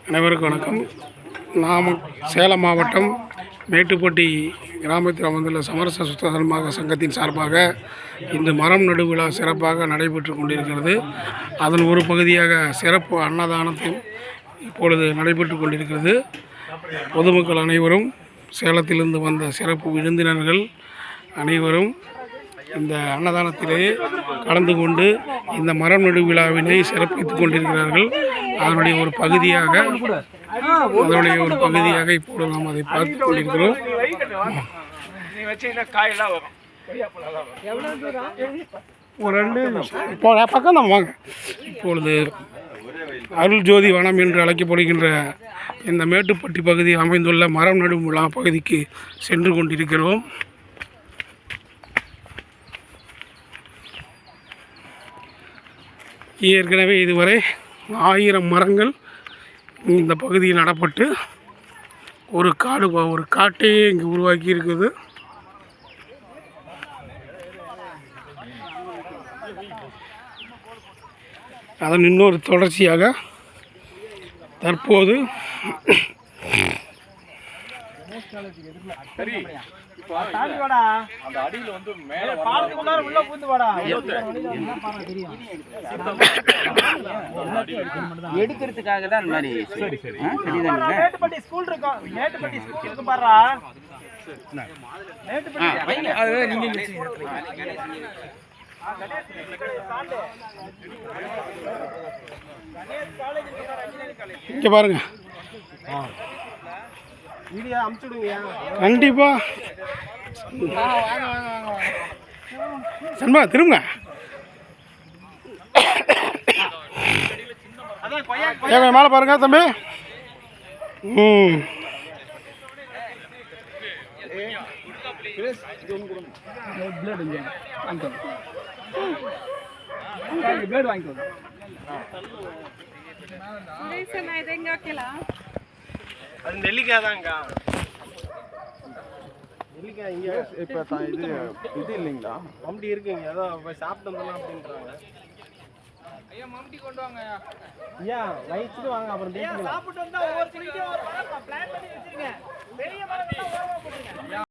அனைவருக்கும் வணக்கம். சேலம் மாவட்டம் மேட்டுப்பட்டி கிராமத்தில் அமைந்துள்ள சமரச சுத்த தர்ம சங்கத்தின் சார்பாக இன்று மரம் நடு விழா சிறப்பாக நடைபெற்று கொண்டிருக்கிறது. அதன் ஒரு பகுதியாக சிறப்பு அன்னதானத்தில் இப்பொழுது நடைபெற்று கொண்டிருக்கிறது. பொதுமக்கள் அனைவரும், சேலத்திலிருந்து வந்த சிறப்பு விருந்தினர்கள் அனைவரும் இந்த அன்னதானத்திலே கலந்து கொண்டு இந்த மரம் நடு விழாவினை சிறப்பித்துக் கொண்டிருக்கிறார்கள். அதனுடைய ஒரு பகுதியாக இப்பொழுது நாம் அதை பார்த்து கொண்டிருக்கிறோம். பக்கம் தான் வாங்க. இப்பொழுது அருள் ஜோதி வனம் என்று அழைக்கப்படுகின்ற இந்த மேட்டுப்பட்டி பகுதியில் அமைந்துள்ள மரம் நடு விழா பகுதிக்கு சென்று கொண்டிருக்கிறோம். ஏற்கனவே இதுவரை 1000 மரங்கள் இந்த பகுதியில் நடப்பட்டு ஒரு காட்டையே இங்கு உருவாக்கி இருக்குது. அதன் இன்னொரு தொடர்ச்சியாக தற்போது எடுக்கிறதுக்காக தான் அந்த மாதிரி இங்கே பாருங்க. கண்டிப்பா சண்பா திரும்ப மேலே பாருங்க தம்பி. அது நெல்லிக்காய் தாங்க. நெல்லிக்காய் இங்கே இப்போ இது இல்லைங்களா? மம்டி இருக்குங்க, ஏதோ சாப்பிட்டு வந்தோம் அப்படின்றாங்க. ஐயா மம்டி கொண்டு வாங்க. ஐயா வயிற்றுட்டு வாங்க, அப்புறம் சாப்பிட்டு வந்தா ஒவ்வொரு